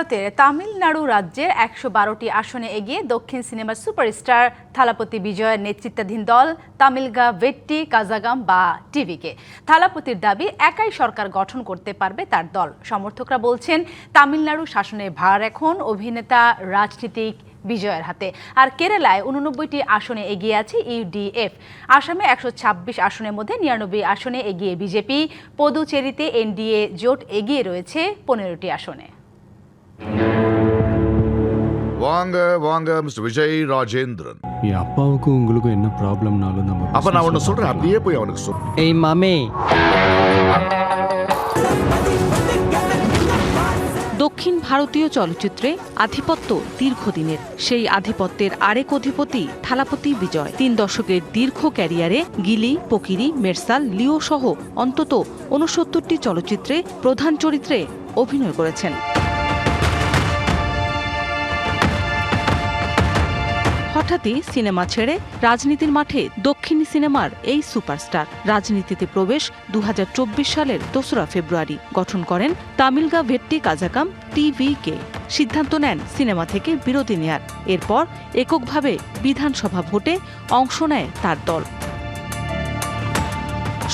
ভারতের তামিলনাড়ু রাজ্যের ১১২টি আসনে এগিয়ে দক্ষিণ সিনেমার সুপারস্টার থালাপতি বিজয়ের নেতৃত্বাধীন দল তামিলগা ভেট্টি কাজাগাম বা টিভিকে। থালাপতির দাবি, একাই সরকার গঠন করতে পারবে তার দল। সমর্থকরা বলছেন, তামিলনাড়ু শাসনের ভার এখন অভিনেতা রাজনীতিক বিজয়ের হাতে। আর কেরালায় ৮৯টি আসনে এগিয়ে আছে ইউডিএফ। আসামে ১২৬ আসনের মধ্যে ৯৯ আসনে এগিয়ে বিজেপি। পদুচেরিতে এনডিএ জোট এগিয়ে রয়েছে ১৫টি আসনে। வாங்க வாங்க மிஸ்டர் விஜய் ராஜேந்திரன். என் அப்பாவுக்கும் உங்களுக்கும் என்ன ப்ராப்ளம்னாலும் நம்ம அப்ப நான் ஒன்னு சொல்றேன், அப்படியே போய் அவனுக்கு சொல். এই মামে দক্ষিণ ভারতীয় চলচ্চিত্রে আধিপত্য দীর্ঘদিনের। সেই আধিপত্যের আরেক অধিপতি থালাপতি বিজয়। ৩ দশকের দীর্ঘ ক্যারিয়ারে গিলি, পোকিরি, মেরসাল, লিও সহ অন্তত ৬৯টি চলচ্চিত্রে প্রধান চরিত্রে অভিনয় করেছেন। হঠাৎই সিনেমা ছেড়ে রাজনীতির মাঠে দক্ষিণী সিনেমার এই সুপারস্টার। রাজনীতিতে প্রবেশ ২০২৪ সালের ২রা ফেব্রুয়ারি। গঠন করেন তামিলগা ভেট্টি কাজাগাম টিভিকে। সিদ্ধান্ত নেন সিনেমা থেকে বিরতি নেয়ার। এরপর এককভাবে বিধানসভা ভোটে অংশ নেয় তার দল।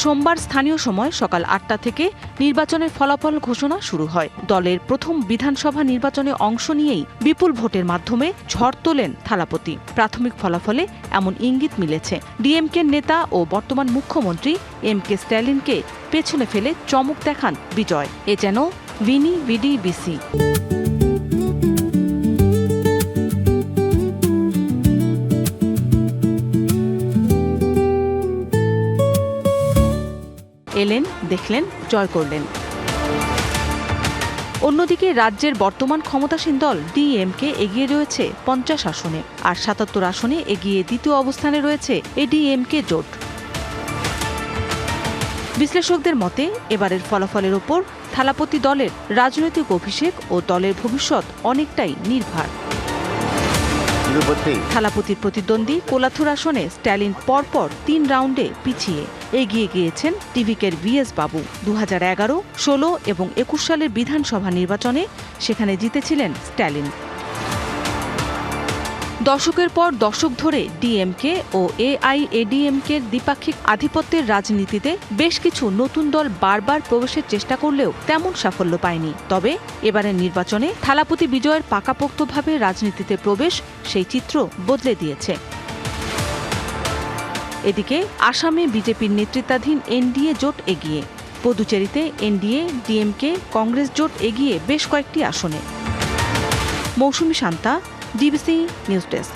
সোমবার স্থানীয় সময় সকাল ৮টা থেকে নির্বাচনের ফলাফল ঘোষণা শুরু হয়। দলের প্রথম বিধানসভা নির্বাচনে অংশ নিয়েই বিপুল ভোটের মাধ্যমে ঝড় তোলেন থালাপতি। প্রাথমিক ফলাফলে এমন ইঙ্গিত মিলেছে, ডিএমকের নেতা ও বর্তমান মুখ্যমন্ত্রী এমকে স্ট্যালিনকে পেছনে ফেলে চমক দেখান বিজয়। এ যেন ভিনি ভিডি বিসি। এলেন, দেখলেন, জয় করলেন। অন্যদিকে রাজ্যের বর্তমান ক্ষমতাসীন দল ডিএমকে এগিয়ে রয়েছে ৫০ আসনে, আর ৭৭ আসনে এগিয়ে দ্বিতীয় অবস্থানে রয়েছে এডিএমকে জোট। বিশ্লেষকদের মতে এবারের ফলাফলের ওপর থালাপতি দলের রাজনৈতিক অভিষেক ও দলের ভবিষ্যৎ অনেকটাই নির্ভর। থালাপতির প্রতিদ্বন্দ্বী কোলাথুর আসনে স্ট্যালিন পরপর ৩ রাউন্ডে পিছিয়ে এগিয়ে গিয়েছেন টিভিকের ভিএস বাবু। ২০১১, ১৬ এবং ২১ সালের বিধানসভা নির্বাচনে সেখানে জিতেছিলেন স্ট্যালিন। দশকের পর দশক ধরে ডিএমকে ও এআইএডিএমকের দ্বিপাক্ষিক আধিপত্যের রাজনীতিতে বেশ কিছু নতুন দল বারবার প্রবেশের চেষ্টা করলেও তেমন সাফল্য পায়নি। তবে এবারের নির্বাচনে থালাপতি বিজয়ের পাকাপোক্তভাবে রাজনীতিতে প্রবেশ সেই চিত্র বদলে দিয়েছে। এদিকে আসামে বিজেপির নেতৃত্বাধীন এনডিএ জোট এগিয়ে। পদুচেরিতে এনডিএ, ডিএমকে, কংগ্রেস জোট এগিয়ে বেশ কয়েকটি আসনে। মৌসুমী শান্তা, ডিবিসি নিউজ ডেস্ক।